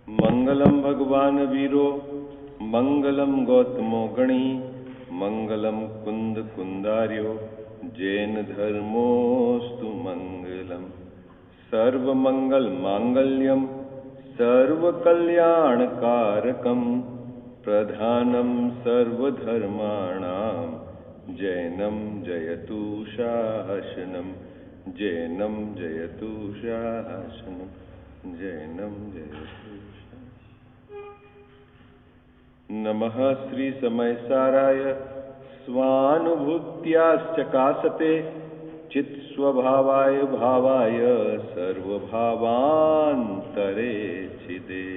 मंगलम भगवान वीरो मंगलम गौतमो गणी मंगलम कुंद कुंदार्यो जैन धर्मोस्तु मंगलम सर्वमंगल मांगल्यम सर्वकल्याणकारकम प्रधानम सर्वधर्माणां जैनम जयतु शासनम जैनम जयतु शासनम जैनम जयतु नमः श्री समय साराय स्वानुभूत्याश्चकासते चित् स्वभावाय भावाय सर्वभावांतरे छिदे।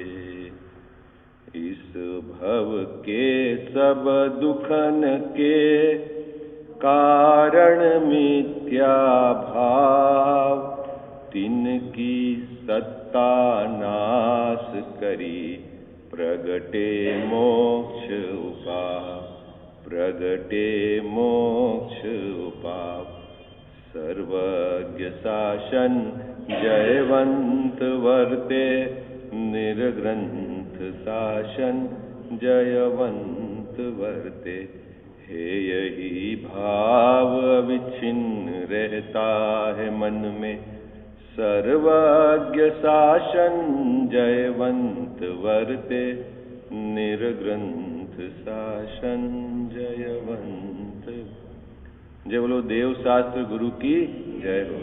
इस भव के सब दुखन के कारण मिथ्या भाव तिनकी सत्ता नाश करी प्रगटे मोक्ष उपाय प्रगटे मोक्ष उपाय। सर्वज्ञ शासन जयवंत वर्ते निर्ग्रंथ शासन जयवंत वर्ते। हे यही भाव अविच्छिन्न रहता है मन में सर्वज्ञ शासन जयवंत वर्ते निर्ग्रंथ शासन जयवंत। जय बोलो देव शास्त्र गुरु की जय हो।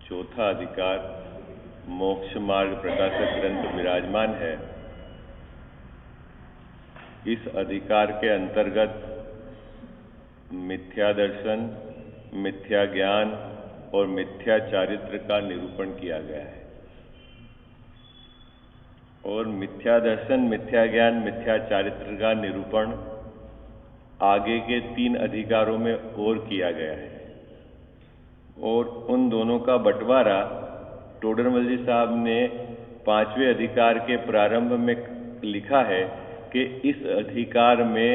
चौथा अधिकार मोक्ष मार्ग प्रकाशक ग्रंथ विराजमान है। इस अधिकार के अंतर्गत मिथ्या दर्शन, मिथ्या ज्ञान और मिथ्या चारित्र का निरूपण किया गया है। और मिथ्या दर्शन, मिथ्या ज्ञान, मिथ्या चारित्र का निरूपण आगे के 3 अधिकारों में और किया गया है। और उन दोनों का बंटवारा टोडरमल जी साहब ने 5वें अधिकार के प्रारंभ में लिखा है कि इस अधिकार में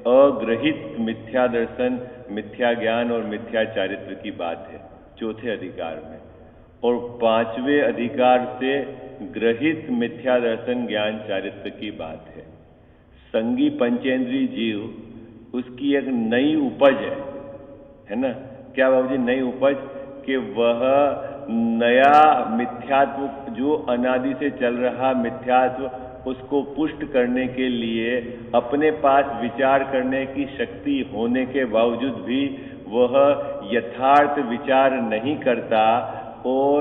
अग्रहित मिथ्या दर्शन, मिथ्या ज्ञान और मिथ्या चारित्र की बात है चौथे अधिकार में। और 5वें अधिकार से ग्रहित मिथ्या दर्शन, ज्ञान, चारित्र की बात है। संगी पंचेंद्रीय जीव उसकी एक नई उपज है ना। क्या बाबू जी नई उपज? कि वह नया मिथ्यात्व जो अनादि से चल रहा मिथ्यात्व उसको पुष्ट करने के लिए अपने पास विचार करने की शक्ति होने के बावजूद भी वह यथार्थ विचार नहीं करता और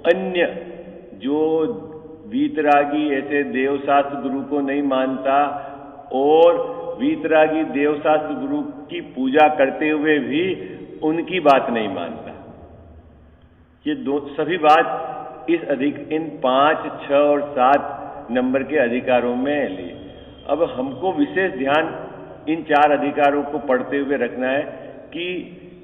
अन्य जो वीतरागी ऐसे देवशास्त्र गुरु को नहीं मानता और वीतरागी देवशास्त्र गुरु की पूजा करते हुए भी उनकी बात नहीं मानता। ये सभी बात इन 5, 6 और 7 नंबर के अधिकारों में ली। अब हमको विशेष ध्यान इन 4 अधिकारों को पढ़ते हुए रखना है कि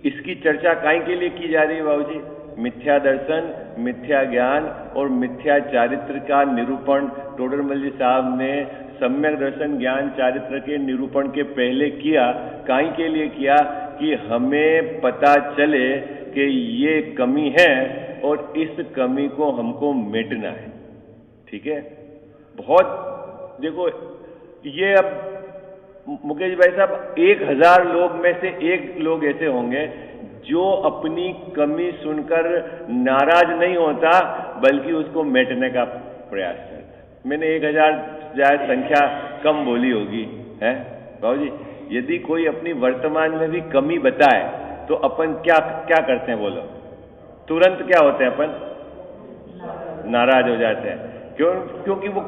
इसकी चर्चा काहे के लिए की जा रही है बाबूजी। मिथ्या दर्शन, मिथ्या ज्ञान और मिथ्या चारित्र का निरूपण टोडरमल जी साहब ने सम्यक दर्शन, ज्ञान, चारित्र के निरूपण के पहले किया। काहे के लिए किया? कि हमें पता चले कि ये कमी है और इस कमी को हमको मिटना है। ठीक है। बहुत देखो ये अब मुकेश भाई साहब 1000 लोग में से 1 लोग ऐसे होंगे जो अपनी कमी सुनकर नाराज नहीं होता बल्कि उसको मिटाने का प्रयास करता। मैंने 1000 संख्या कम बोली होगी है बाबू जी। यदि कोई अपनी वर्तमान में भी कमी बताए तो अपन क्या करते हैं बोलो? तुरंत क्या होते हैं अपन? नाराज हो जाते हैं। क्योंकि वो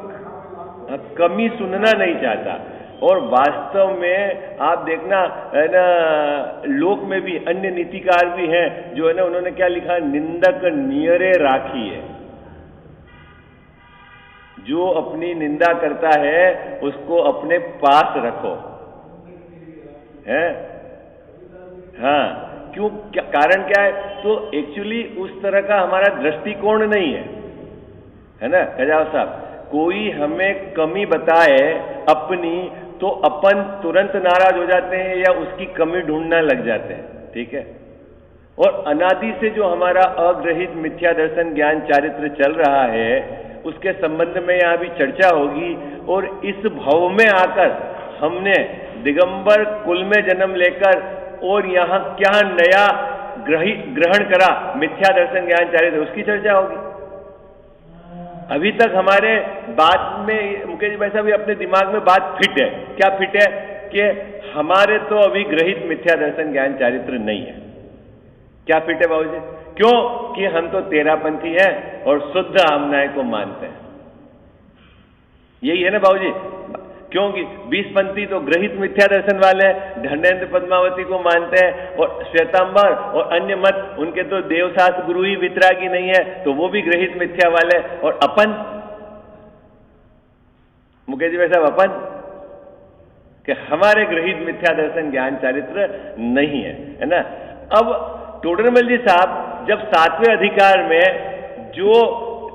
कमी सुनना नहीं चाहता। और वास्तव में आप देखना है ना, लोक में भी अन्य नीतिकार भी हैं जो है ना, उन्होंने क्या लिखा? निंदक नियरे राखी है। जो अपनी निंदा करता है उसको अपने पास रखो है। हाँ, क्यों? कारण क्या है? तो एक्चुअली उस तरह का हमारा दृष्टिकोण नहीं है ना खजाव साहब। कोई हमें कमी बताए अपनी तो अपन तुरंत नाराज हो जाते हैं या उसकी कमी ढूंढने लग जाते हैं, ठीक है। और अनादि से जो हमारा अग्रहित मिथ्या दर्शन ज्ञान चारित्र चल रहा है उसके संबंध में यहाँ भी चर्चा होगी। और इस भव में आकर हमने दिगंबर कुल में जन्म लेकर और यहाँ क्या नया ग्रहण करा मिथ्या दर्शन ज्ञान चारित्र, उसकी चर्चा होगी। अभी तक हमारे बात में मुकेश भाई साहब अपने दिमाग में बात फिट है, क्या फिट है कि हमारे तो अभी ग्रहित मिथ्या दर्शन ज्ञान चारित्र नहीं है। क्या फिट है बाबूजी? क्यों कि हम तो तेरापंथी हैं और शुद्ध आमनाय को मानते हैं, यही है ना बाबूजी। क्योंकि 20पंथी तो ग्रहित मिथ्या दर्शन वाले हैं, धर्मेंद्र पद्मावती को मानते हैं और श्वेतांबर और अन्य मत उनके तो देवशास्त्र गुरु ही वितरागी नहीं है, तो वो भी ग्रहित मिथ्या वाले। और अपन मुकेश जी भाई साहब अपन कि हमारे ग्रहित मिथ्या दर्शन ज्ञान चारित्र नहीं है ना। अब टोडरमल जी साहब जब 7वें अधिकार में जो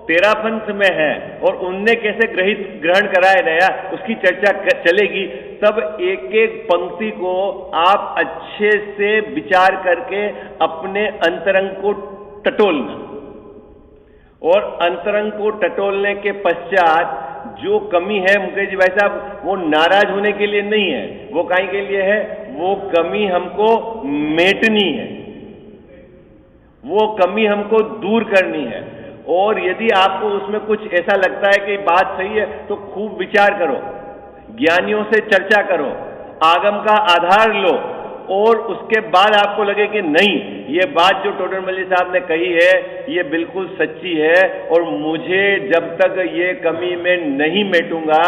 तेरापंथ में है और उनने कैसे ग्रहण कराया नया उसकी चर्चा चलेगी, तब एक एक पंक्ति को आप अच्छे से विचार करके अपने अंतरंग को टटोलना, और अंतरंग को टटोलने के पश्चात जो कमी है मुकेश जी भाई साहब वो नाराज होने के लिए नहीं है, वो काहे के लिए है, वो कमी हमको मेटनी है, वो कमी हमको दूर करनी है। और यदि आपको उसमें कुछ ऐसा लगता है कि बात सही है तो खूब विचार करो, ज्ञानियों से चर्चा करो, आगम का आधार लो, और उसके बाद आपको लगे कि नहीं ये बात जो टोडरमल जी साहब ने कही है ये बिल्कुल सच्ची है और मुझे जब तक ये कमी मैं नहीं मेटूंगा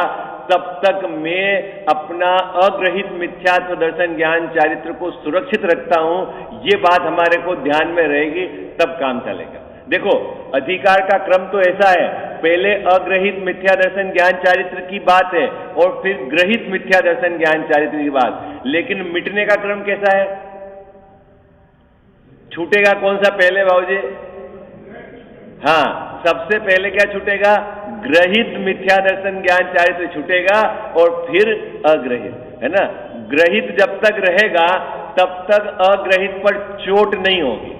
तब तक मैं अपना अग्रहित मिथ्यात्व दर्शन ज्ञान चारित्र को सुरक्षित रखता हूं, ये बात हमारे को ध्यान में रहेगी, तब काम चलेगा। देखो अधिकार का क्रम तो ऐसा है, पहले अग्रहित मिथ्या दर्शन ज्ञान चारित्र की बात है और फिर ग्रहित मिथ्या दर्शन ज्ञान चारित्र की बात, लेकिन मिटने का क्रम कैसा है? छूटेगा कौन सा पहले बाबूजी? हाँ, सबसे पहले क्या छूटेगा? ग्रहित मिथ्या दर्शन ज्ञान चारित्र छूटेगा और फिर अग्रहित, है ना। ग्रहित जब तक रहेगा तब तक अग्रहित पर चोट नहीं होगी।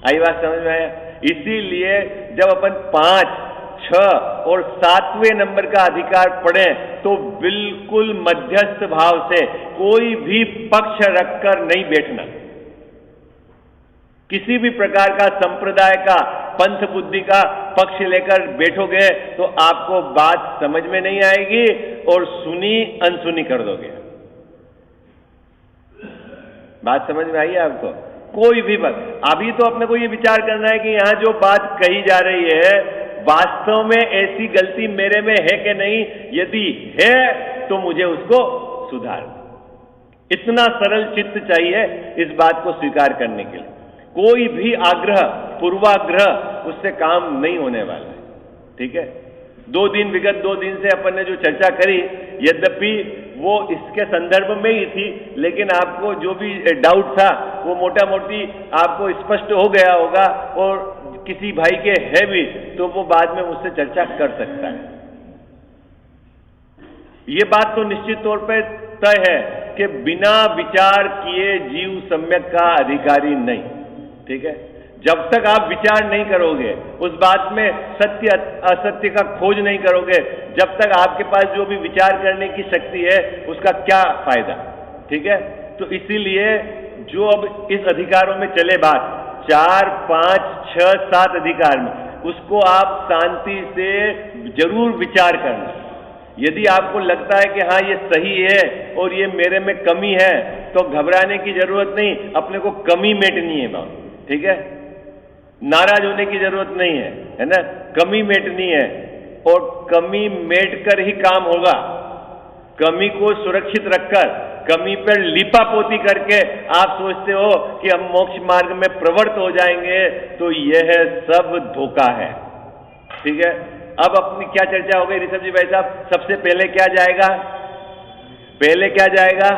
आई बात समझ में आया? इसीलिए जब अपन 5, 6 और 7वें नंबर का अधिकार पढ़ें तो बिल्कुल मध्यस्थ भाव से कोई भी पक्ष रखकर नहीं बैठना। किसी भी प्रकार का संप्रदाय का पंथ बुद्धि का पक्ष लेकर बैठोगे तो आपको बात समझ में नहीं आएगी और सुनी अनसुनी कर दोगे। बात समझ में आई है आपको? कोई भी बात, अभी तो अपने को ये विचार करना है कि यहां जो बात कही जा रही है वास्तव में ऐसी गलती मेरे में है कि नहीं, यदि है तो मुझे उसको सुधार। इतना सरल चित्त चाहिए इस बात को स्वीकार करने के लिए। कोई भी आग्रह पूर्वाग्रह उससे काम नहीं होने वाला है, ठीक है। विगत 2 दिन से अपन ने जो चर्चा करी, यद्यपि वो इसके संदर्भ में ही थी, लेकिन आपको जो भी डाउट था वो मोटा मोटी आपको स्पष्ट हो गया होगा, और किसी भाई के है भी तो वो बाद में मुझसे चर्चा कर सकता है। ये बात तो निश्चित तौर पर तय है कि बिना विचार किए जीव सम्यक का अधिकारी नहीं, ठीक है। जब तक आप विचार नहीं करोगे, उस बात में सत्य असत्य का खोज नहीं करोगे, जब तक आपके पास जो भी विचार करने की शक्ति है उसका क्या फायदा, ठीक है। तो इसीलिए जो अब इस अधिकारों में चले बात 4, 5, 6, 7 अधिकार में, उसको आप शांति से जरूर विचार करना। यदि आपको लगता है कि हाँ ये सही है और ये मेरे में कमी है तो घबराने की जरूरत नहीं, अपने को कमी मेटनी है बात, ठीक है। नाराज होने की जरूरत नहीं है, है ना। कमी मेटनी है और कमी मेट कर ही काम होगा। कमी को सुरक्षित रखकर, कमी पर लिपापोती करके आप सोचते हो कि हम मोक्ष मार्ग में प्रवृत्त हो जाएंगे, तो यह सब धोखा है, ठीक है। अब अपनी क्या चर्चा हो गई ऋषभ जी भाई साहब? सबसे पहले क्या जाएगा? पहले क्या जाएगा?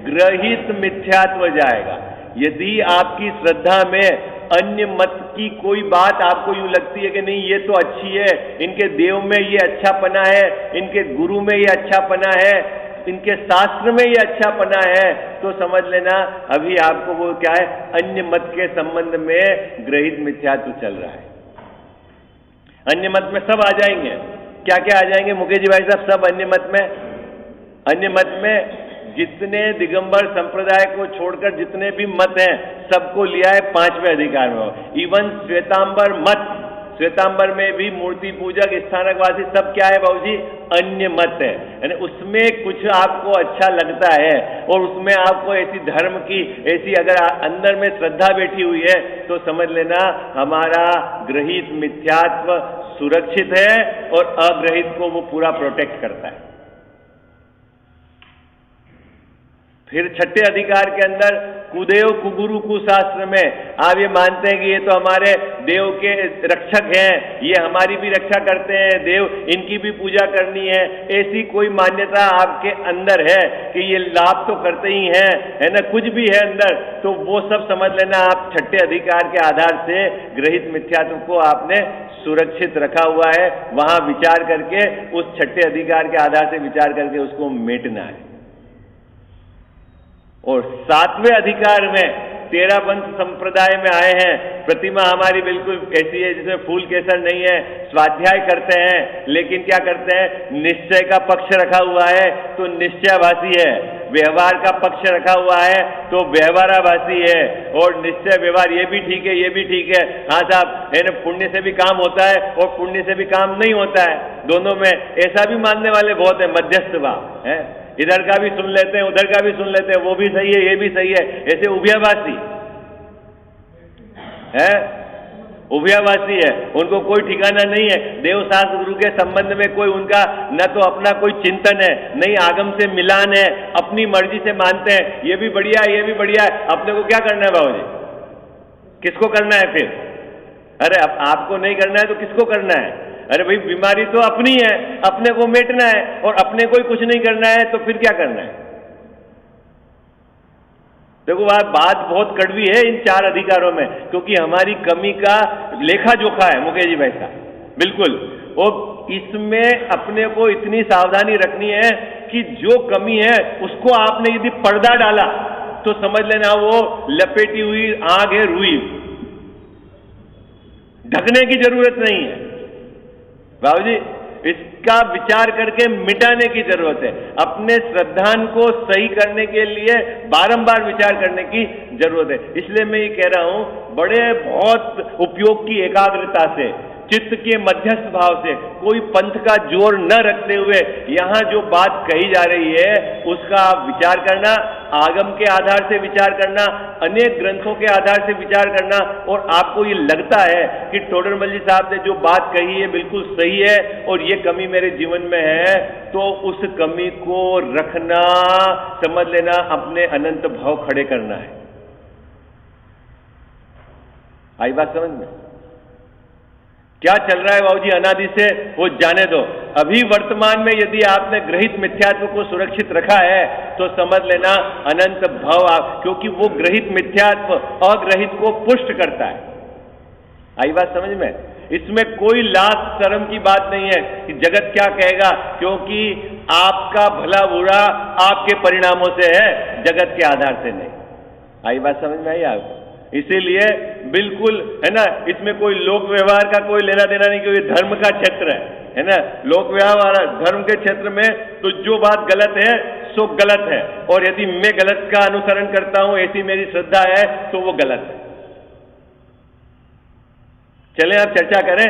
ग्रहित मिथ्यात्व जाएगा। यदि आपकी श्रद्धा में अन्य मत की कोई बात आपको यूं लगती है कि नहीं ये तो अच्छी है, इनके देव में ये अच्छापना है, इनके गुरु में ये अच्छापना है, इनके शास्त्र में ये अच्छा पना है, तो समझ लेना अभी आपको वो क्या है, अन्य मत के संबंध में ग्रहित मिथ्यात्व चल रहा है। अन्य मत में सब आ जाएंगे, क्या क्या आ जाएंगे मुकेश जी भाई साहब, सब अन्य मत में। अन्य मत में जितने दिगंबर संप्रदाय को छोड़कर जितने भी मत हैं सबको लिया है 5वें अधिकार में। इवन श्वेतांबर मत, श्वेतांबर में भी मूर्ति पूजक, स्थानकवासी सब क्या है बाबूजी, अन्य मत है। यानी उसमें कुछ आपको अच्छा लगता है और उसमें आपको ऐसी धर्म की ऐसी अगर अंदर में श्रद्धा बैठी हुई है तो समझ लेना हमारा ग्रहित मिथ्यात्व सुरक्षित है और अग्रहित को वो पूरा प्रोटेक्ट करता है। फिर छठे अधिकार के अंदर कुदेव कुगुरु कुशास्त्र में आप ये मानते हैं कि ये तो हमारे देव के रक्षक हैं, ये हमारी भी रक्षा करते हैं, देव इनकी भी पूजा करनी है, ऐसी कोई मान्यता आपके अंदर है कि ये लाभ तो करते ही हैं, है ना, कुछ भी है अंदर, तो वो सब समझ लेना आप छठे अधिकार के आधार से ग्रहित मिथ्यात्व को आपने सुरक्षित रखा हुआ है। वहां विचार करके उस छठे अधिकार के आधार से विचार करके उसको मेटना है। और 7वें अधिकार में 13 पंथ संप्रदाय में आए हैं, प्रतिमा हमारी बिल्कुल कैसी है जिसमें फूल केसर नहीं है, स्वाध्याय करते हैं लेकिन क्या करते हैं, निश्चय का पक्ष रखा हुआ है तो निश्चयभाषी है, व्यवहार का पक्ष रखा हुआ है तो व्यवहाराभाषी है, और निश्चय व्यवहार ये भी ठीक है ये भी ठीक है, हाँ साहब है ना, पुण्य से भी काम होता है और पुण्य से भी काम नहीं होता है, दोनों में ऐसा भी मानने वाले बहुत है, मध्यस्थ भाव है, इधर का भी सुन लेते हैं उधर का भी सुन लेते हैं, वो भी सही है ये भी सही है, ऐसे उभयवासी है, उभयवासी है, उनको कोई ठिकाना नहीं है। देवशास्त्र गुरु के संबंध में कोई उनका न तो अपना कोई चिंतन है, नहीं आगम से मिलान है, अपनी मर्जी से मानते हैं, ये भी बढ़िया है ये भी बढ़िया है। अपने को क्या करना है बाबूजी, किसको करना है फिर? अरे आपको नहीं करना है तो किसको करना है? अरे भाई बीमारी तो अपनी है, अपने को मेटना है, और अपने को ही कुछ नहीं करना है तो फिर क्या करना है? देखो बात बहुत कड़वी है इन 4 अधिकारों में, क्योंकि हमारी कमी का लेखा जोखा है मुकेश जी भाई साहब, बिल्कुल। और इसमें अपने को इतनी सावधानी रखनी है कि जो कमी है उसको आपने यदि पर्दा डाला तो समझ लेना वो लपेटी हुई आग है, रुई, ढकने की जरूरत नहीं है बाबूजी, इसका विचार करके मिटाने की जरूरत है। अपने श्रद्धान को सही करने के लिए बारंबार विचार करने की जरूरत है। इसलिए मैं ये कह रहा हूं, बड़े बहुत उपयोग की एकाग्रता से, चित्त के मध्यस्थ भाव से, कोई पंथ का जोर न रखते हुए यहां जो बात कही जा रही है उसका आप विचार करना, आगम के आधार से विचार करना, अनेक ग्रंथों के आधार से विचार करना, और आपको ये लगता है कि टोडरमल जी साहब ने जो बात कही है बिल्कुल सही है और ये कमी मेरे जीवन में है, तो उस कमी को रखना, समझ लेना अपने अनंत भाव खड़े करना है। आई बात समझ में? क्या चल रहा है बाबूजी अनादि से वो जाने दो। अभी वर्तमान में यदि आपने ग्रहित मिथ्यात्व को सुरक्षित रखा है तो समझ लेना अनंत भव क्योंकि वो ग्रहित मिथ्यात्व अग्रहित को पुष्ट करता है। आई बात समझ में? इसमें कोई लाज शर्म की बात नहीं है कि जगत क्या कहेगा, क्योंकि आपका भला बुरा आपके परिणामों से है, जगत के आधार से नहीं। आई बात समझ में आई आपको? इसीलिए बिल्कुल है ना, इसमें कोई लोक व्यवहार का कोई लेना देना नहीं, क्योंकि धर्म का क्षेत्र है ना, लोक व्यवहार धर्म के क्षेत्र में, तो जो बात गलत है सो गलत है, और यदि मैं गलत का अनुसरण करता हूं ऐसी मेरी श्रद्धा है तो वो गलत है। चलें आप चर्चा करें,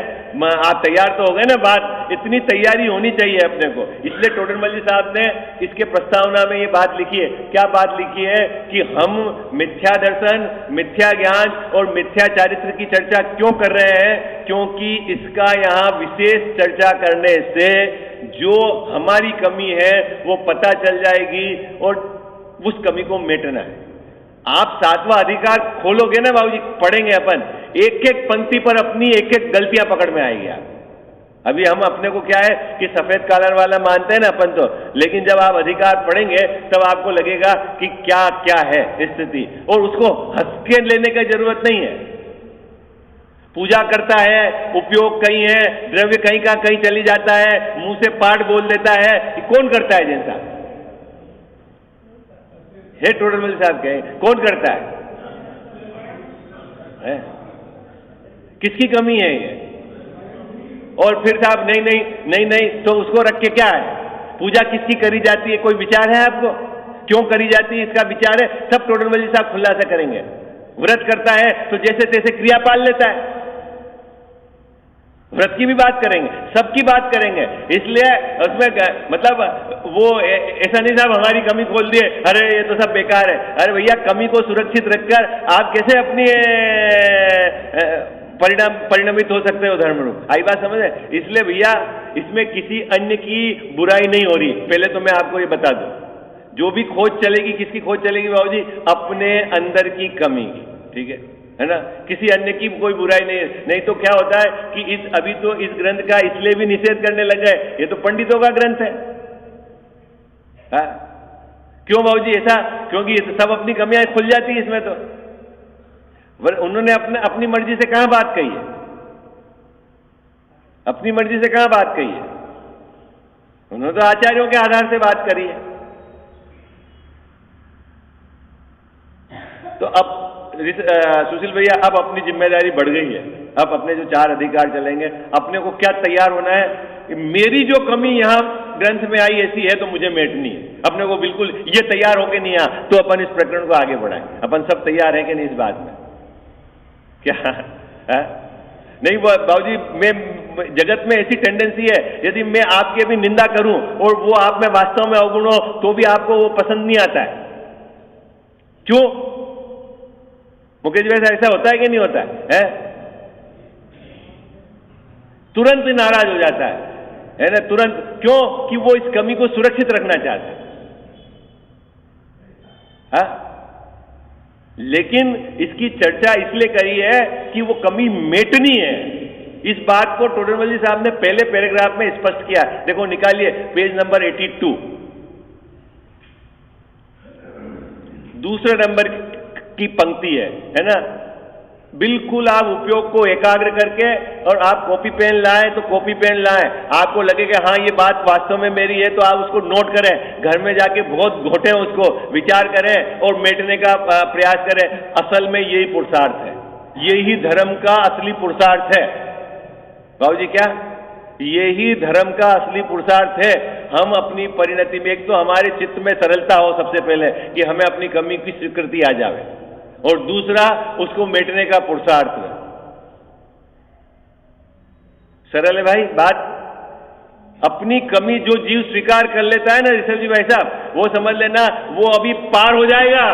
आप तैयार तो हो गए ना? बात इतनी तैयारी होनी चाहिए अपने को। इसलिए टोडरमल जी साहब ने इसके प्रस्तावना में ये बात लिखी है। क्या बात लिखी है कि हम मिथ्या दर्शन, मिथ्या ज्ञान और मिथ्या चारित्र की चर्चा क्यों कर रहे हैं? क्योंकि इसका यहाँ विशेष चर्चा करने से जो हमारी कमी है वो पता चल जाएगी और उस कमी को मेटना है। आप 7वां अधिकार खोलोगे ना बाबूजी, पढ़ेंगे अपन, एक एक पंक्ति पर अपनी एक एक गलतियां पकड़ में आएगी। आप अभी हम अपने को क्या है कि सफेद कॉलर वाला मानते हैं ना अपन तो, लेकिन जब आप अधिकार पढ़ेंगे तब आपको लगेगा कि क्या क्या है स्थिति, और उसको हंस के लेने की जरूरत नहीं है। पूजा करता है, उपयोग कहीं है, द्रव्य कहीं का कहीं चली जाता है, मुंह से पाठ बोल देता है, कौन करता है जैसा? ये टोडर मल साहब कहें, कौन करता है? किसकी कमी है ये? और फिर साहब नहीं नहीं नहीं नहीं, तो उसको रख के क्या है? पूजा किसकी करी जाती है, कोई विचार है आपको? क्यों करी जाती है, इसका विचार है? सब टोडर मल साहब खुलासा करेंगे। व्रत करता है तो जैसे तैसे क्रिया पाल लेता है, व्रत की भी बात करेंगे, सबकी बात करेंगे। इसलिए उसमें मतलब वो ऐसा नहीं साहब हमारी कमी खोल दिए, अरे ये तो सब बेकार है। अरे भैया, कमी को सुरक्षित रखकर आप कैसे अपनी परिणमित हो सकते हो धर्म रूप? आई बात समझ है? इसलिए भैया, इसमें किसी अन्य की बुराई नहीं हो रही। पहले तो मैं आपको ये बता दूं, जो भी खोज चलेगी, किसकी खोज चलेगी बाबू जी? अपने अंदर की कमी की, ठीक है ना? किसी अन्य की कोई बुराई नहीं है। नहीं तो क्या होता है कि अभी तो इस ग्रंथ का इसलिए भी निषेध करने लग गए, ये तो पंडितों का ग्रंथ है। क्यों बाबू जी ऐसा? क्योंकि ये तो सब अपनी कमियां खुल जाती है इसमें। तो उन्होंने अपनी मर्जी से कहां बात कही है? अपनी मर्जी से कहां बात कही है? उन्होंने तो आचार्यों के आधार से बात करी है। तो अब सुशील भैया, अब अपनी जिम्मेदारी बढ़ गई है। अब अपने जो 4 अधिकार चलेंगे, अपने को क्या तैयार होना है? मेरी जो कमी यहां ग्रंथ में आई ऐसी है तो मुझे मेटनी है। अपने को बिल्कुल ये तैयार होके नहीं आ, तो अपन इस प्रकरण को आगे बढ़ाएं। अपन सब तैयार हैं कि नहीं इस बात में? क्या है? नहीं बाबूजी, मैं जगत में ऐसी टेंडेंसी है, यदि मैं आपके भी निंदा करूं और वो आप में वास्तव में अवगुण हो, तो भी आपको वो पसंद नहीं आता है। क्यों मुकेश भाई, ऐसा होता है कि नहीं होता है? तुरंत नाराज हो जाता है ना? तुरंत। क्यों? कि वो इस कमी को सुरक्षित रखना चाहता है। लेकिन इसकी चर्चा इसलिए करी है कि वो कमी मेटनी है। इस बात को टोडरमल जी साहब ने पहले पैराग्राफ में स्पष्ट किया। देखो, निकालिए पेज नंबर 82, दूसरे नंबर की पंक्ति है ना? बिल्कुल आप उपयोग को एकाग्र करके, और आप कॉपी पेन लाएं तो कॉपी पेन लाएं। आपको लगेगा हाँ ये बात वास्तव में मेरी है, तो आप उसको नोट करें, घर में जाके बहुत घोटें, उसको विचार करें और मेटने का प्रयास करें। असल में यही पुरुषार्थ है, यही धर्म का असली पुरुषार्थ है बाबूजी। क्या? यही धर्म का असली पुरुषार्थ है। हम अपनी परिणति में, एक तो हमारे चित्त में सरलता हो सबसे पहले, कि हमें अपनी कमी की स्वीकृति आ जावे, और दूसरा उसको मेटने का पुरुषार्थ है। सरल है भाई बात। अपनी कमी जो जीव स्वीकार कर लेता है ना ऋषभ जी भाई साहब, वो समझ लेना वो अभी पार हो जाएगा।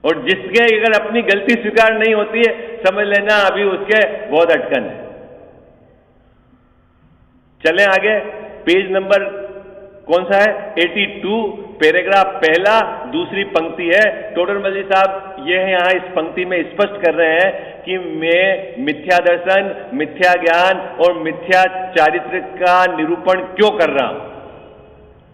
और जिसके अगर अपनी गलती स्वीकार नहीं होती है, समझ लेना अभी उसके बहुत अटकन है। चलें आगे, पेज नंबर कौन सा है? 82, पैराग्राफ पहला, दूसरी पंक्ति है। टोडरमल जी साहब ये है, यहां इस पंक्ति में स्पष्ट कर रहे हैं कि मैं मिथ्या दर्शन, मिथ्या ज्ञान और मिथ्या चारित्र का निरूपण क्यों कर रहा हूं।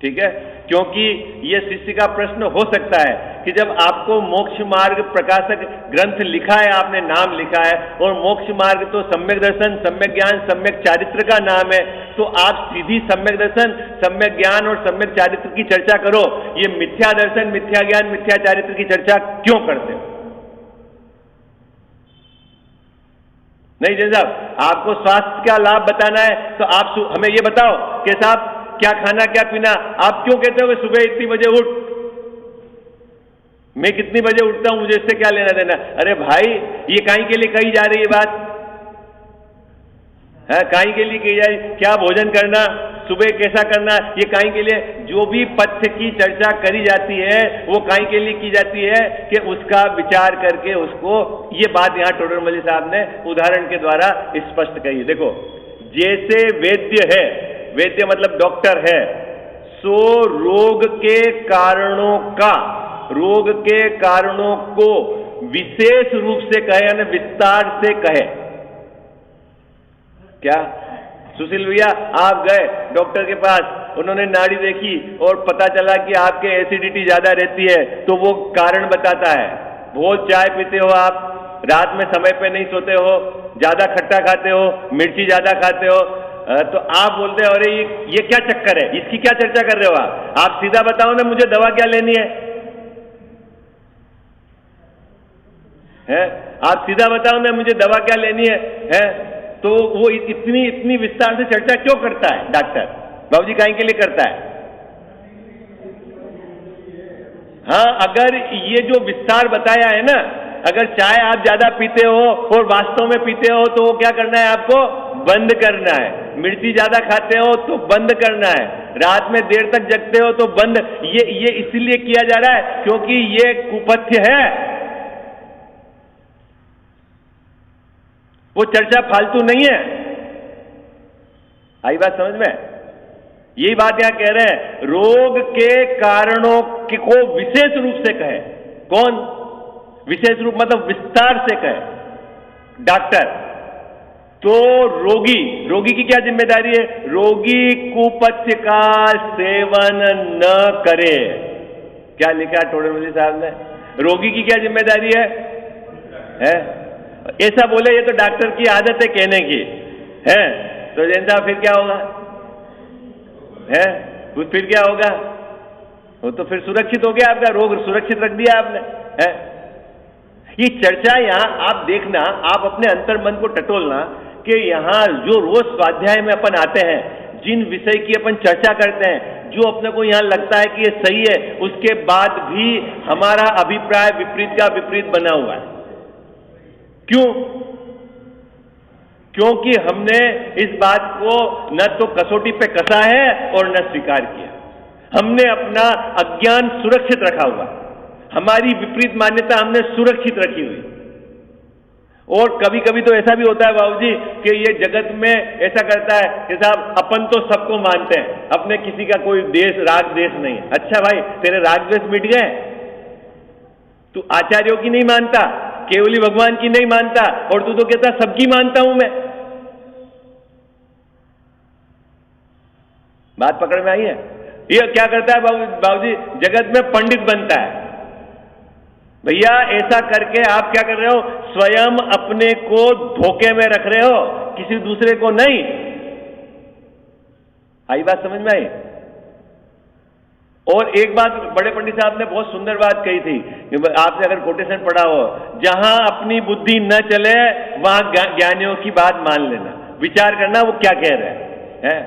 ठीक है? क्योंकि यह शिष्य का प्रश्न हो सकता है कि जब आपको मोक्ष मार्ग प्रकाशक ग्रंथ लिखा है, आपने नाम लिखा है, और मोक्ष मार्ग तो सम्यक दर्शन, सम्यक ज्ञान, सम्यक चारित्र का नाम है, तो आप सीधी सम्यक दर्शन, सम्यक ज्ञान और सम्यक चारित्र की चर्चा करो। ये मिथ्या दर्शन, मिथ्या ज्ञान, मिथ्या चारित्र की चर्चा क्यों करते हो? नहीं जैन साहब, आपको स्वास्थ्य का लाभ बताना है तो आप हमें ये बताओ कि साहब क्या खाना क्या पीना। आप क्यों कहते हो कि सुबह इतनी बजे उठ? मैं कितनी बजे उठता हूं, मुझे इससे क्या लेना देना? अरे भाई, ये काहे के लिए कही जा रही है बात है? काहे के लिए कही जा रही? क्या भोजन करना, सुबह कैसा करना, ये काहे के लिए? जो भी पथ्य की चर्चा करी जाती है वो काहे के लिए की जाती है? कि उसका विचार करके उसको, ये बात यहां टोडरमल साहब ने उदाहरण के द्वारा स्पष्ट कही। देखो, जैसे वैद्य है, वैद्य मतलब डॉक्टर है, सो रोग के कारणों का, रोग के कारणों को विशेष रूप से कहे, यानी विस्तार से कहे। क्या सुशील भैया, आप गए डॉक्टर के पास, उन्होंने नाड़ी देखी और पता चला कि आपके एसिडिटी ज्यादा रहती है, तो वो कारण बताता है। बहुत चाय पीते हो आप, रात में समय पे नहीं सोते हो, ज्यादा खट्टा खाते हो, मिर्ची ज्यादा खाते हो, तो आप बोलते हैं अरे ये क्या चक्कर है, इसकी क्या चर्चा कर रहे हो आप सीधा बताओ ना मुझे दवा क्या लेनी है? आप सीधा बताओ ना मुझे दवा क्या लेनी है? तो वो इतनी विस्तार से चर्चा क्यों करता है डॉक्टर? बाबूजी काहे के लिए करता है? हाँ, अगर ये जो विस्तार बताया है ना, अगर चाय आप ज्यादा पीते हो और वास्तव में पीते हो तो वो क्या करना है आपको? बंद करना है। मिर्ची ज्यादा खाते हो तो बंद करना है। रात में देर तक जगते हो तो बंद। ये इसलिए किया जा रहा है क्योंकि ये कुपथ्य है। वो चर्चा फालतू नहीं है। आई बात समझ में? यही बात यहां कह रहे हैं, रोग के कारणों को विशेष रूप से कहे। कौन? विशेष रूप मतलब विस्तार से कहे डॉक्टर। तो रोगी की क्या जिम्मेदारी है? रोगी कुपथ्य का सेवन न करे। क्या लिखा टोडरमल साहब ने? रोगी की क्या जिम्मेदारी है? ऐसा बोले ये तो डॉक्टर की आदत है कहने की, है तो जैन साहब फिर क्या होगा? फिर क्या होगा? वो तो फिर सुरक्षित हो गया, आपका रोग सुरक्षित रख दिया आपने। ये चर्चा यहां आप देखना, आप अपने अंतर मन को टटोलना कि यहां जो रोज स्वाध्याय में अपन आते हैं, जिन विषय की अपन चर्चा करते हैं, जो अपने को यहां लगता है कि ये सही है, उसके बाद भी हमारा अभिप्राय विपरीत का विपरीत बना हुआ है। क्यों? क्योंकि हमने इस बात को न तो कसौटी पे कसा है और न स्वीकार किया। हमने अपना अज्ञान सुरक्षित रखा हुआ, हमारी विपरीत मान्यता हमने सुरक्षित रखी हुई। और कभी कभी तो ऐसा भी होता है बाबूजी कि ये जगत में ऐसा करता है कि साहब अपन तो सबको मानते हैं, अपने किसी का कोई देश राग देश नहीं। अच्छा भाई, तेरे राग देश मिट गए? तू आचार्यों की नहीं मानता, केवली भगवान की नहीं मानता, और तू तो कहता सबकी मानता हूं मैं। बात पकड़ में आई है? ये क्या करता है बाबूजी? जगत में पंडित बनता है। भैया ऐसा करके आप क्या कर रहे हो? स्वयं अपने को धोखे में रख रहे हो, किसी दूसरे को नहीं। आई बात समझ में आई? और एक बात बड़े पंडित साहब ने बहुत सुंदर बात कही थी, आपने अगर कोटेशन पढ़ा हो, जहां अपनी बुद्धि न चले वहां ज्ञानियों की बात मान लेना, विचार करना वो क्या कह रहे हैं।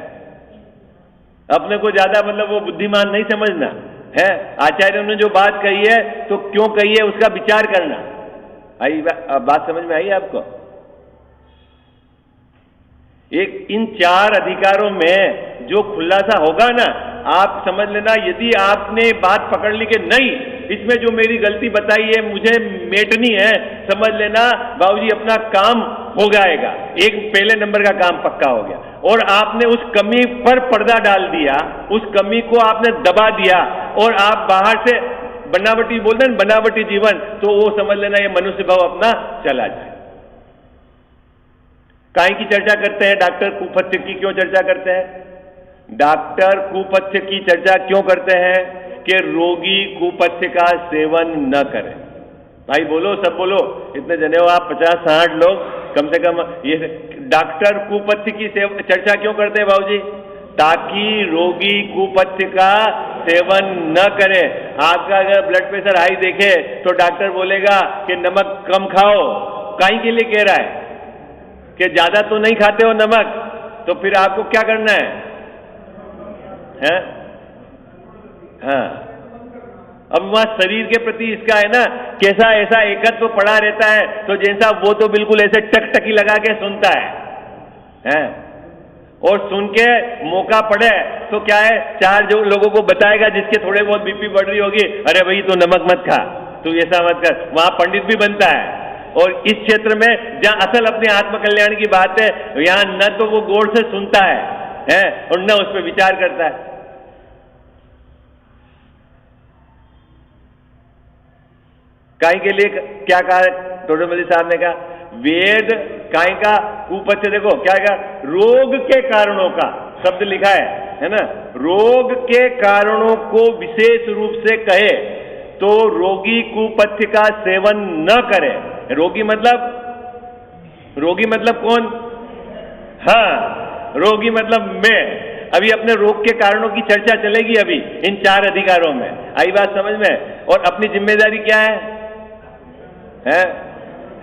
अपने को ज्यादा मतलब वो बुद्धिमान नहीं समझना है। आचार्यों ने जो बात कही है तो क्यों कही है उसका विचार करना। आई बात समझ में आई आपको? एक इन 4 अधिकारों में जो खुलासा होगा ना, आप समझ लेना, यदि आपने बात पकड़ ली कि नहीं इसमें जो मेरी गलती बताई है मुझे मेटनी है, समझ लेना बाबूजी अपना काम हो जाएगा। एक पहले नंबर का काम पक्का हो गया। और आपने उस कमी पर पर्दा डाल दिया, उस कमी को आपने दबा दिया, और आप बाहर से बनावटी बोलते हैं, बनावटी जीवन, तो वो समझ लेना ये मनुष्य भाव अपना चला जाए। काहे की चर्चा करते हैं? डॉक्टर कुपथ्य की क्यों चर्चा करते हैं? डॉक्टर कुपथ्य की चर्चा क्यों करते हैं? कि रोगी कुपथ्य का सेवन न करे। भाई बोलो, सब बोलो, इतने जने हो आप, 50-60 लोग कम से कम। ये डॉक्टर कुपथ्य की चर्चा क्यों करते हैं बाबूजी? ताकि रोगी कुपथ्य का सेवन न करे। आपका अगर ब्लड प्रेशर हाई देखे तो डॉक्टर बोलेगा कि नमक कम खाओ। काहे के लिए कह रहा है? कि ज्यादा तो नहीं खाते हो नमक, तो फिर आपको क्या करना है? हाँ, अब वहां शरीर के प्रति इसका है ना कैसा ऐसा एकत्व पड़ा रहता है, तो जैसा वो तो बिल्कुल ऐसे टकटकी लगा के सुनता है। और सुन के मौका पड़े तो क्या है, 4 जो लोगों को बताएगा जिसके थोड़े बहुत बीपी बढ़ रही होगी, अरे भाई तू नमक मत खा, तू ऐसा मत कर। वहां पंडित भी बनता है। और इस क्षेत्र में जहां असल अपने आत्मकल्याण की बात है, यहां न तो वो गौर से सुनता है और न उस पर विचार करता है। काहे के लिए क्या कहा टोडरमल साहब ने? कहा वेद काहे का कुपथ्य, देखो क्या कहा, रोग के कारणों का शब्द लिखा है ना, रोग के कारणों को विशेष रूप से कहे तो रोगी कुपथ्य का सेवन न करे। रोगी मतलब कौन? हाँ, रोगी मतलब मैं। अभी अपने रोग के कारणों की चर्चा चलेगी अभी इन 4 अधिकारों में। आई बात समझ में? और अपनी जिम्मेदारी क्या है?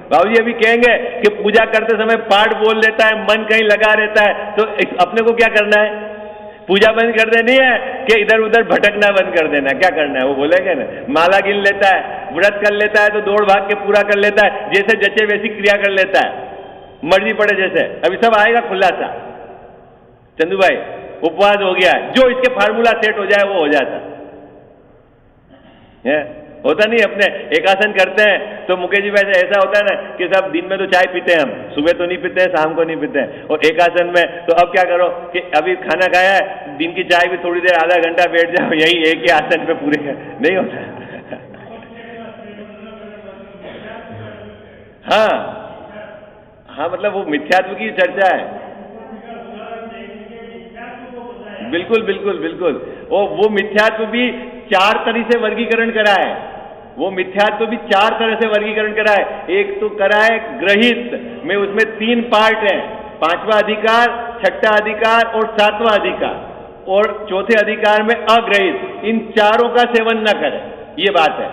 बाबूजी अभी कहेंगे कि पूजा करते समय पाठ बोल लेता है, मन कहीं लगा रहता है, तो अपने को क्या करना है? पूजा बंद कर देनी है कि इधर उधर भटकना बंद कर देना? क्या करना है? वो बोलेंगे ना। माला गिन लेता है, व्रत कर लेता है तो दौड़ भाग के पूरा कर लेता है, जैसे जचे वैसी क्रिया कर लेता है, मर्जी पड़े जैसे। अभी सब आएगा खुलासा। चंदू भाई उपवास हो गया, जो इसके फार्मूला सेट हो जाए वो हो जाता है। होता नहीं? अपने एकासन करते हैं तो मुकेश जी वैसे ऐसा होता है ना कि सब दिन में तो चाय पीते हैं, हम सुबह तो नहीं पीते हैं, शाम को नहीं पीते हैं, और एकासन में तो अब क्या करो कि अभी खाना खाया है, दिन की चाय भी थोड़ी देर आधा घंटा बैठ जाओ, यही एक ही आसन पे पूरे नहीं होता। हाँ, मतलब वो मिथ्यात्व की चर्चा है। बिल्कुल बिल्कुल बिल्कुल। वो मिथ्यात्व भी 4 तरह से वर्गीकरण करा है। वो मिथ्यात्व भी 4 तरह से वर्गीकरण करा है। एक तो करा है ग्रहित में, उसमें 3 पार्ट हैं, 5वां अधिकार, 6ठा अधिकार और 7वां अधिकार, और 4थे अधिकार में अग्रहित। इन चारों का सेवन न करें, ये बात है।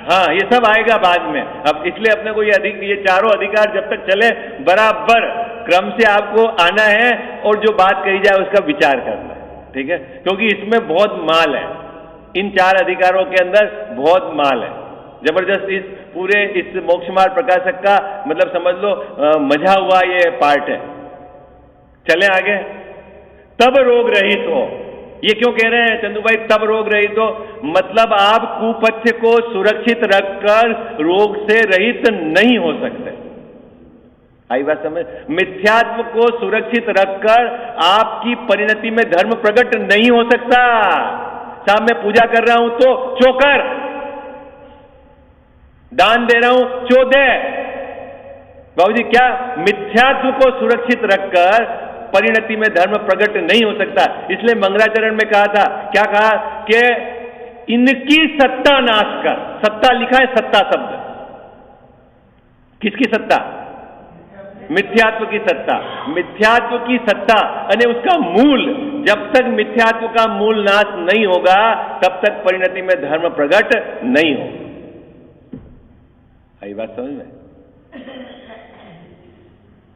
हाँ, ये सब आएगा बाद में। अब इसलिए अपने को ये चारों अधिकार जब तक चले बराबर क्रम से आपको आना है, और जो बात कही जाए उसका विचार करना है, ठीक है? क्योंकि इसमें बहुत माल है, इन 4 अधिकारों के अंदर बहुत माल है जबरदस्त। इस पूरे इस मोक्ष मार्ग प्रकाशक का मतलब समझ लो मजा हुआ ये पार्ट है। चलें आगे। तब रोग रहित हो, ये क्यों कह रहे हैं चंदू भाई तब रोग रहित हो? मतलब आप कुपथ्य को सुरक्षित रखकर रोग से रहित नहीं हो सकते। आई बात समझ? मिथ्यात्व को सुरक्षित रखकर आपकी परिणति में धर्म प्रकट नहीं हो सकता। साहब मैं पूजा कर रहा हूं तो चोकर, दान दे रहा हूं चो दे। बाबूजी क्या? मिथ्यात्व को सुरक्षित रखकर परिणति में धर्म प्रकट नहीं हो सकता। इसलिए मंगलाचरण में कहा था, क्या कहा? कि इनकी सत्ता नाश कर। सत्ता लिखा है, सत्ता शब्द। किसकी सत्ता? मिथ्यात्व की सत्ता। मिथ्यात्व की सत्ता यानी उसका मूल, जब तक मिथ्यात्व का मूल नाश नहीं होगा तब तक परिणति में धर्म प्रकट नहीं हो। आई बात समझ में?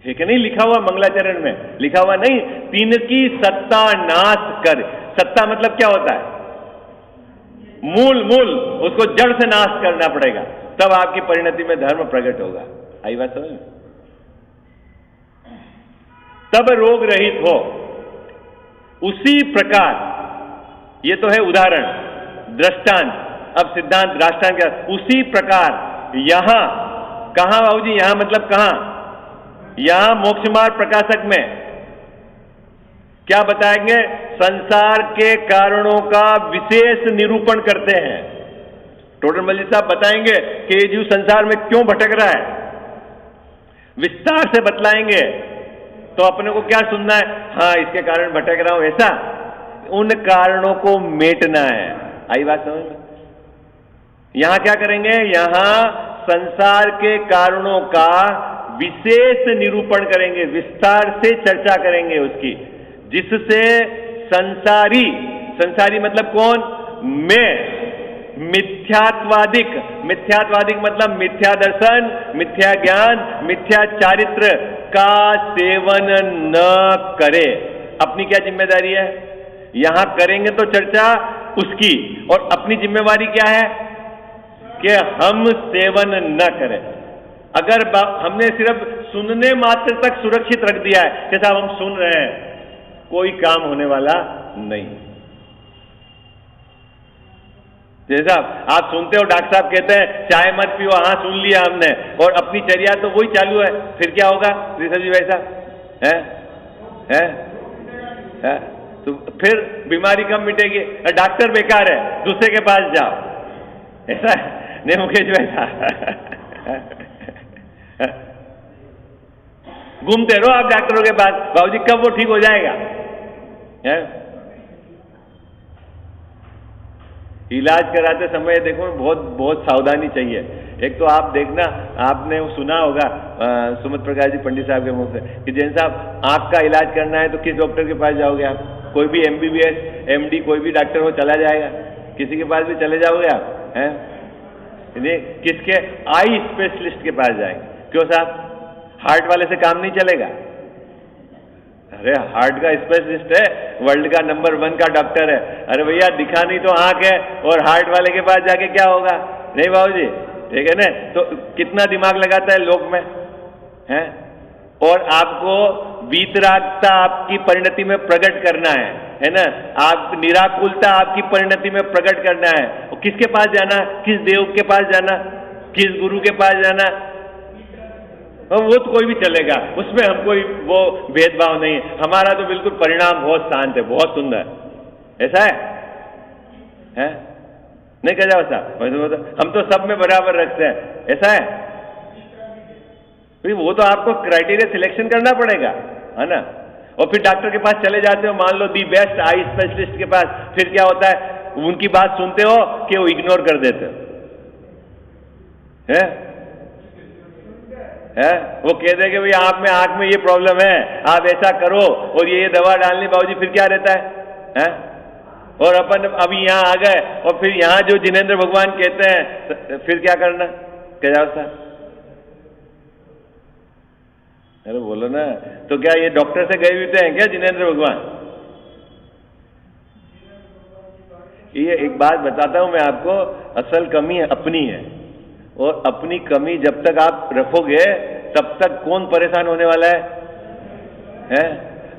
है कि नहीं? लिखा हुआ मंगलाचरण में लिखा हुआ नहीं, 3 की सत्ता नाश कर। सत्ता मतलब क्या होता है? मूल, उसको जड़ से नाश करना पड़ेगा, तब आपकी परिणति में धर्म प्रकट होगा। आई बात समझ में? तब रोग रहित हो। उसी प्रकार, ये तो है उदाहरण, दृष्टांत। अब सिद्धांत दृष्टांत क्या? उसी प्रकार यहां, कहां बाबूजी? यहां मतलब कहां? यहां मोक्ष मार्ग प्रकाशक में क्या बताएंगे? संसार के कारणों का विशेष निरूपण करते हैं। टोडर मल्ली साहब बताएंगे कि ये जीव संसार में क्यों भटक रहा है, विस्तार से बतलाएंगे। तो अपने को क्या सुनना है? हाँ, इसके कारण भटक रहा हूं, ऐसा? उन कारणों को मेटना है। आई बात समझ में? यहां क्या करेंगे? यहां संसार के कारणों का विशेष निरूपण करेंगे, विस्तार से चर्चा करेंगे उसकी, जिससे संसारी मतलब कौन? मैं, मिथ्यात्वादिक मतलब मिथ्या दर्शन, मिथ्या ज्ञान, मिथ्या चारित्र का सेवन न करे। अपनी क्या जिम्मेदारी है? यहां करेंगे तो चर्चा उसकी, और अपनी जिम्मेवारी क्या है? कि हम सेवन न करें। अगर हमने सिर्फ सुनने मात्र तक सुरक्षित रख दिया है कि साहब हम सुन रहे हैं, कोई काम होने वाला नहीं। जैसा आप सुनते हो, डॉक्टर साहब कहते हैं चाय मत पियो, हाँ सुन लिया हमने, और अपनी चर्या तो वही चालू है, फिर क्या होगा? ऋषभ जी वैसा है तो फिर बीमारी कम मिटेगी। डॉक्टर बेकार है, दूसरे के पास जाओ, ऐसा है नहीं मुकेश वैसा? घूमते रहो आप डॉक्टरों के पास, बाबूजी कब वो ठीक हो जाएगा? इलाज कराते समय देखो बहुत बहुत सावधानी चाहिए। एक तो आप देखना, आपने सुना होगा सुमित प्रकाश जी पंडित साहब के मुंह से कि जैन साहब आँख का इलाज करना है तो किस डॉक्टर के पास जाओगे आप? कोई भी MBBS MD कोई भी डॉक्टर हो चला जाएगा, किसी के पास भी चले जाओगे आप, हैं? किसके? आई स्पेशलिस्ट के पास जाएंगे। क्यों साहब? हार्ट वाले से काम नहीं चलेगा। अरे हार्ट का स्पेशलिस्ट है, वर्ल्ड का नंबर 1 का डॉक्टर है। अरे भैया दिखा नहीं तो आंख है, और हार्ट वाले के पास जाके क्या होगा? नहीं बाबू जी, ठीक है ना? तो कितना दिमाग लगाता है लोक में, हैं? और आपको वीतरागता आपकी परिणति में प्रकट करना है ना? आप निराकुलता आपकी परिणति में प्रकट करना है। और किसके पास जाना? किस देव के पास जाना? किस गुरु के पास जाना? वो तो कोई भी चलेगा, उसमें हम कोई वो भेदभाव नहीं है। हमारा तो बिल्कुल परिणाम बहुत शांत है, बहुत सुंदर। ऐसा है? नहीं कह जाओ साहब, हम तो सब में बराबर रखते हैं। ऐसा है? वो तो आपको क्राइटेरिया सिलेक्शन करना पड़ेगा, है ना? और फिर डॉक्टर के पास चले जाते हो, मान लो दी बेस्ट आई स्पेशलिस्ट के पास, फिर क्या होता है? उनकी बात सुनते हो कि वो इग्नोर कर देते हो, है? वो कहते हैं कि भाई आंख में ये प्रॉब्लम है, आप ऐसा करो और ये दवा डालनी। बाबूजी फिर क्या रहता है? और अपन अभी यहाँ आ गए और फिर यहाँ जो जिनेंद्र भगवान कहते हैं, फिर क्या करना? क्या जाओ साहब? अरे बोलो ना, तो क्या ये डॉक्टर से गए हुए हैं क्या जिनेंद्र भगवान? ये एक बात बताता हूं मैं आपको, असल कमी अपनी है, और अपनी कमी जब तक आप रखोगे तब तक कौन परेशान होने वाला है?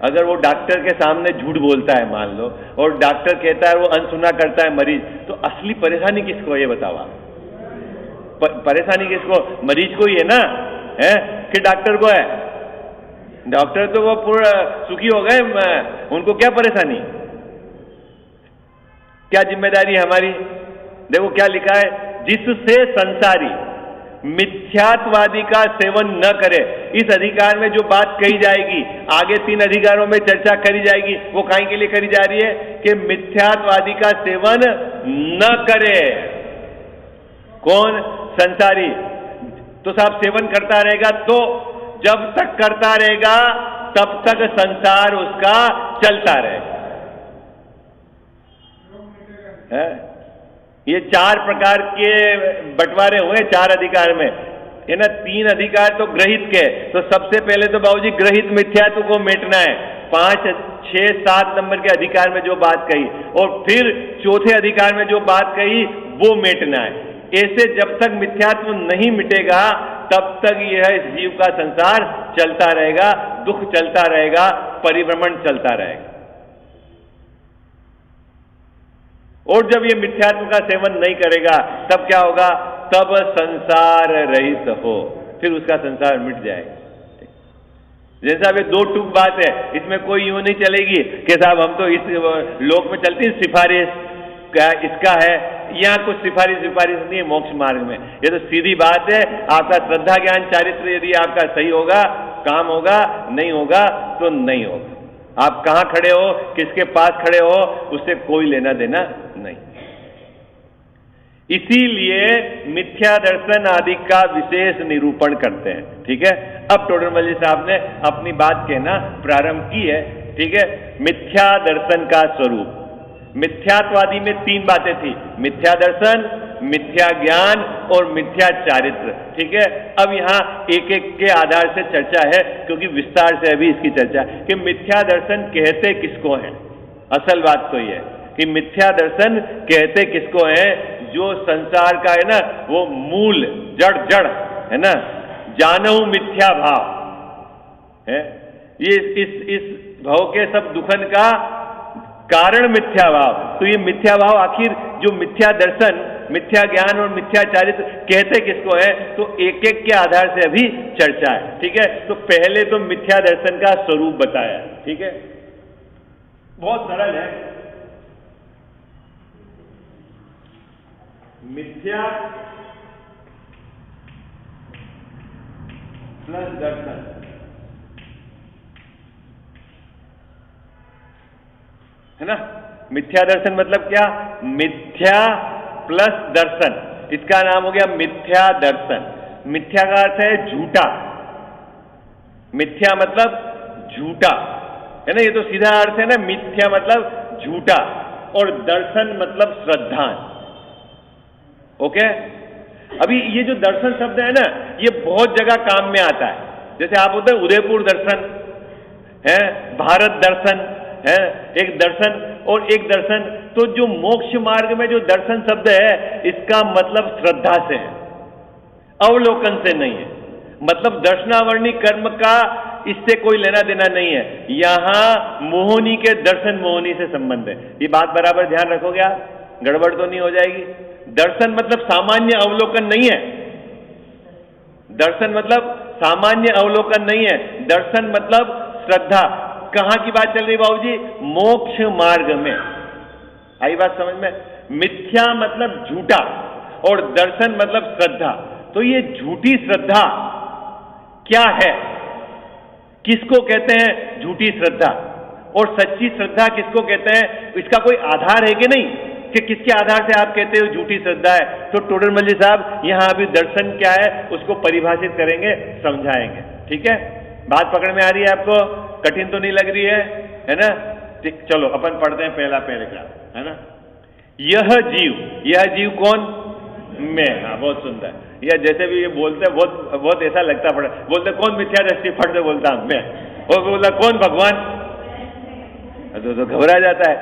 अगर वो डॉक्टर के सामने झूठ बोलता है मान लो, और डॉक्टर कहता है वो अनसुना करता है मरीज, तो असली परेशानी किसको है ये बताओ आप? परेशानी किसको? मरीज को ही है ना, है कि डॉक्टर को है? डॉक्टर तो वो पूरा सुखी हो गए, उनको क्या परेशानी? क्या जिम्मेदारी है हमारी? देखो क्या लिखा है, जिससे संसारी मिथ्यात्वादी का सेवन न करे। इस अधिकार में जो बात कही जाएगी, आगे 3 अधिकारों में चर्चा करी जाएगी, वो काहे के लिए करी जा रही है? कि मिथ्यात्वादी का सेवन न करे। कौन? संसारी। तो साहब सेवन करता रहेगा, तो जब तक करता रहेगा तब तक संसार उसका चलता रहेगा। ये 4 प्रकार के बंटवारे हुए 4 अधिकार में, है ना? 3 अधिकार तो ग्रहित के, तो सबसे पहले तो बाबूजी ग्रहित मिथ्यात्व को मेटना है। 5, 6, 7 नंबर के अधिकार में जो बात कही, और फिर चौथे अधिकार में जो बात कही वो मेटना है। ऐसे जब तक मिथ्यात्व नहीं मिटेगा तब तक यह इस जीव का संसार चलता रहेगा, दुख चलता रहेगा, परिभ्रमण चलता रहेगा। और जब ये मिथ्यात्व का सेवन नहीं करेगा तब क्या होगा? तब संसार रहित हो, फिर उसका संसार मिट जाएगा। जैसा ये 2 टूक बात है, इसमें कोई यूं नहीं चलेगी कि साहब हम तो इस लोक में चलती सिफारिश क्या इसका है, यहाँ कुछ सिफारिश नहीं है मोक्ष मार्ग में। ये तो सीधी बात है, आपका श्रद्धा ज्ञान चारित्र यदि आपका सही होगा काम होगा, नहीं होगा तो नहीं होगा। आप कहाँ खड़े हो, किसके पास खड़े हो, उससे कोई लेना देना नहीं। इसीलिए मिथ्या दर्शन आदि का विशेष निरूपण करते हैं। ठीक है, अब टोडरमल जी साहब ने अपनी बात कहना प्रारंभ की है। ठीक है, मिथ्या दर्शन का स्वरूप। मिथ्यात्वादी में 3 बातें थी, मिथ्या दर्शन, मिथ्या ज्ञान और मिथ्या चारित्र। ठीक है, अब यहां एक एक के आधार से चर्चा है, क्योंकि विस्तार से अभी इसकी चर्चा कि मिथ्या दर्शन कहते किसको है। असल बात तो यह है कि मिथ्या दर्शन कहते किसको है? जो संसार का है ना वो मूल जड़ है ना, जानहु मिथ्या भाव है। ये इस भाव के सब दुखन का कारण मिथ्या भाव। तो ये मिथ्या भाव आखिर जो मिथ्या दर्शन, मिथ्या ज्ञान और मिथ्या चारित्र कहते किसको है? तो एक एक के आधार से अभी चर्चा है। ठीक है, तो पहले तो मिथ्या दर्शन का स्वरूप बताया। ठीक है, बहुत सरल है। मिथ्या प्लस दर्शन है ना, मिथ्या दर्शन मतलब क्या? मिथ्या प्लस दर्शन, इसका नाम हो गया मिथ्या दर्शन। मिथ्या का अर्थ है झूठा, मिथ्या मतलब झूठा, है ना, ये तो सीधा अर्थ है ना, मिथ्या मतलब झूठा, और दर्शन मतलब श्रद्धा। ओके, अभी ये जो दर्शन शब्द है ना, ये बहुत जगह काम में आता है। जैसे आप बोलते हैं उदयपुर दर्शन है, भारत दर्शन है, एक दर्शन और एक दर्शन। तो जो मोक्ष मार्ग में जो दर्शन शब्द है, इसका मतलब श्रद्धा से है, अवलोकन से नहीं है। मतलब दर्शनावर्णी कर्म का इससे कोई लेना देना नहीं है। यहां मोहिनी के दर्शन मोहिनी से संबंध है। ये बात बराबर ध्यान रखोगे आप, गड़बड़ तो नहीं हो जाएगी। दर्शन मतलब सामान्य अवलोकन नहीं है, दर्शन मतलब सामान्य अवलोकन नहीं है, दर्शन मतलब श्रद्धा। कहां की बात चल रही बाबूजी? मोक्ष मार्ग में। आई बात समझ में? मिथ्या मतलब झूठा और दर्शन मतलब श्रद्धा। तो ये झूठी श्रद्धा क्या है, किसको कहते हैं झूठी श्रद्धा, और सच्ची श्रद्धा किसको कहते हैं? इसका कोई आधार है कि नहीं, कि किसके आधार से आप कहते हो झूठी श्रद्धा है? तो टोडरमल जी साहब यहां अभी दर्शन क्या है उसको परिभाषित करेंगे, समझाएंगे। ठीक है, बात पकड़ में आ रही है आपको? कठिन तो नहीं लग रही है ना? ठीक, चलो अपन पढ़ते हैं पहला पैराग्राफ, है ना। यह जीव कौन? मैं। हाँ, बहुत सुंदर। या जैसे भी ये बोलते हैं बहुत ऐसा लगता पड़ा, बोलते कौन मिथ्या दृष्टि, फट से बोलता मैं, और बोलता कौन भगवान, तो घबरा जाता है।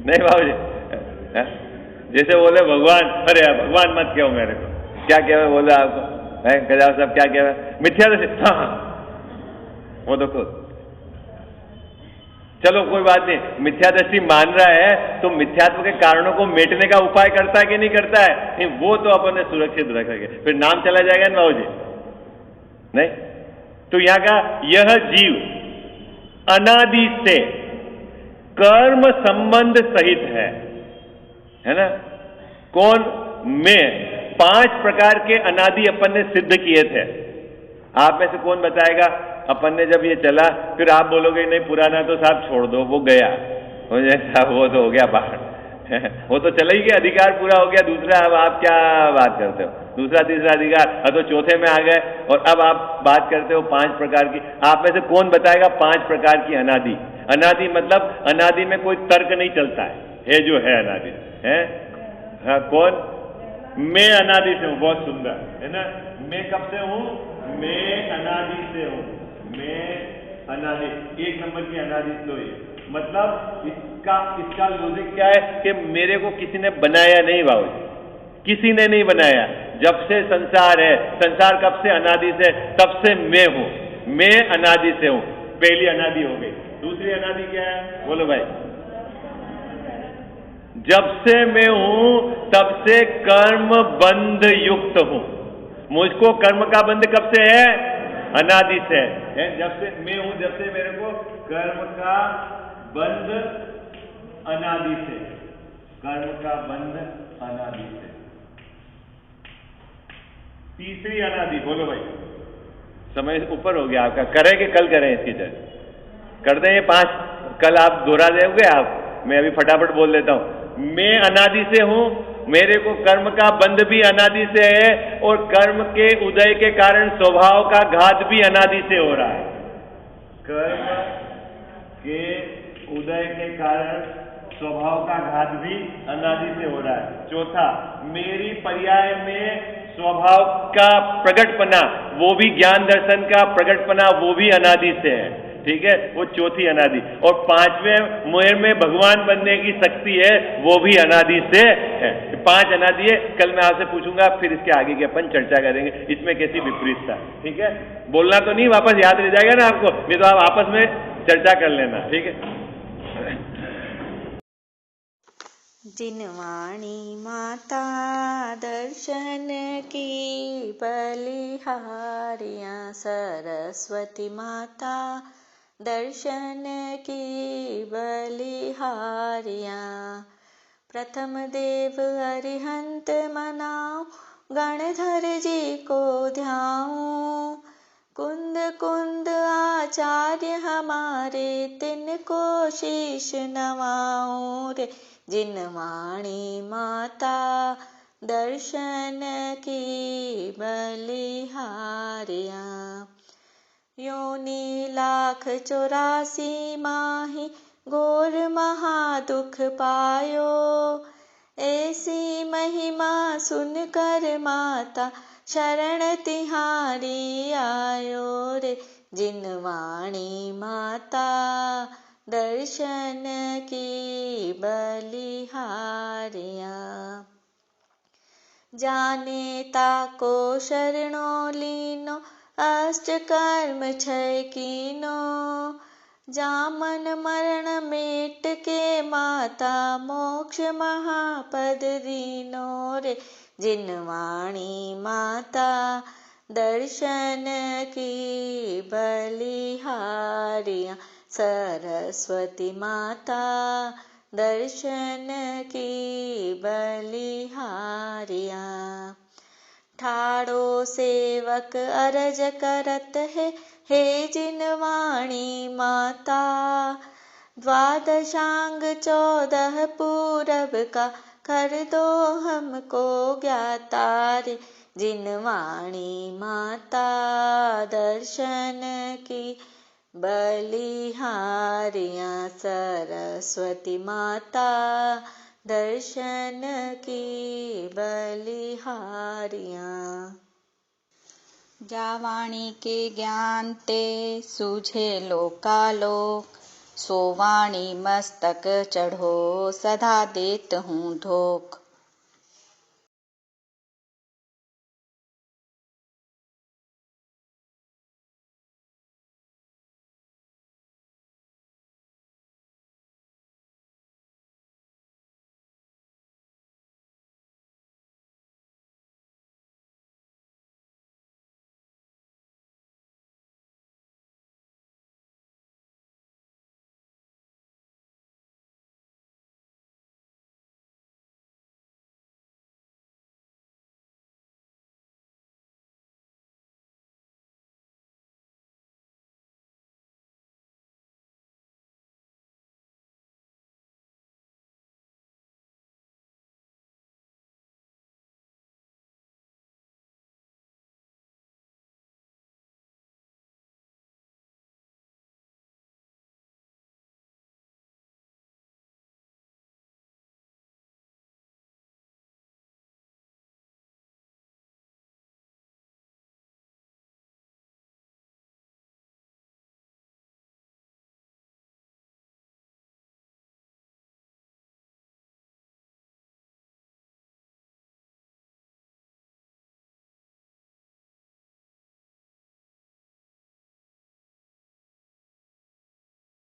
नहीं बाबू जी, जैसे बोले भगवान, अरे भगवान मत कहो मेरे को, क्या कहवे बोला आपको, कजाव साहब क्या कहवे? मिथ्या दृष्टि। हाँ, वो तो खुद, चलो कोई बात नहीं, मिथ्या दृष्टि मान रहा है तो मिथ्यात्व के कारणों को मेटने का उपाय करता है कि नहीं करता है? नहीं, वो तो अपन ने सुरक्षित रखेंगे, फिर नाम चला जाएगा ना बाबू जी। नहीं, तो यहां का यह जीव अनादि से कर्म संबंध सहित है ना। कौन? मैं। 5 प्रकार के अनादि अपन ने सिद्ध किए थे। आप में से कौन बताएगा? अपन ने जब ये चला, फिर आप बोलोगे नहीं पुराना तो साहब छोड़ दो, वो गया, साहब वो तो हो गया बाहर। वो तो चला ही गया, अधिकार पूरा हो गया। दूसरा अब आप क्या बात करते हो? दूसरा तीसरा अधिकार, अब तो चौथे में आ गए, और अब आप बात करते हो 5 प्रकार की। आप में से कौन बताएगा 5 प्रकार की अनादि? अनादि मतलब अनादि में कोई तर्क नहीं चलता है जो है अनादि है। हाँ, कौन? मैं अनादि से हूं। बहुत सुंदर, है ना। मैं कब से हूं? मैं अनादि से हूं। मैं अनादि, 1 नंबर की अनादि तो ये मतलब इसका लॉजिक क्या है कि मेरे को किसी ने बनाया नहीं बाबू, किसी ने नहीं बनाया। जब से संसार है, संसार कब से? अनादि से, तब से मैं हूं, मैं अनादि से हूं। पहली अनादि हो गई। दूसरी अनादि क्या है? बोलो भाई। जब से मैं हूं तब से कर्म बंध युक्त हूं। मुझको कर्म का बंध कब से है? अनादि से है। जब से मैं हूं, जब से मेरे को कर्म का बंध अनादि से, कर्म का बंध अनादि से। तीसरी अनादि, बोलो भाई। समय ऊपर हो गया आपका, करें कि कल करें इसकी तरह? कर दें ये 5, कल आप दोहरा दोगे आप, मैं अभी फटाफट बोल देता हूं। मैं अनादि से हूं, मेरे को कर्म का बंध भी अनादि से है, और कर्म के उदय के कारण स्वभाव का घात भी अनादि से हो रहा है। कर्म के उदय के कारण स्वभाव का घात भी अनादि से हो रहा है। चौथा, मेरी पर्याय में स्वभाव का प्रकटपना, वो भी ज्ञान दर्शन का प्रकटपना, वो भी अनादि से है। ठीक है, वो चौथी अनादि। और 5वें मुझ में भगवान बनने की शक्ति है, वो भी अनादि से है। 5 अनादि है। कल मैं आपसे पूछूंगा, फिर इसके आगे की अपन चर्चा करेंगे, इसमें कैसी विपरीतता। ठीक है, बोलना तो नहीं, वापस याद रह जाएगा ना आपको, नहीं तो आप आपस में चर्चा कर लेना। ठीक है। जिनवाणी माता दर्शन की बलिहारियाँ, सरस्वती माता दर्शन की बलिहारियाँ। प्रथम देव अरिहंत मनाओ, गणधर जी को ध्याऊं, कुंद कुंद आचार्य हमारे, तिनको शीश नवाऊं रे। जिन वाणी माता दर्शन की बलिहारिया। योनि 1,84 माही, घोर महादुख पायो। ऐसी महिमा सुनकर माता, शरण तिहारी आयो रे। जिन वाणी माता दर्शन की बलिहारिया। जाने ताको शरणो लीनो, अष्ट कर्म 6 कीनो। जामन मरण मेट के माता, मोक्ष महापद दीनो रे। जिन वाणी माता दर्शन की बलिहारिया। सरस्वती माता दर्शन की बलिहारिया। ठाड़ो सेवक अरज करत है, हे जिन वाणी माता। द्वादशांग 14 पूरब का, कर दो हमको ज्ञाता रे। जिन वाणी माता दर्शन की बलिहारिया। सरस्वती माता दर्शन की बलिहारिया। जा वाणी के ज्ञान ते सूझे लोकालोक, सो वाणी मस्तक चढ़ो सदा देत हूँ धोख।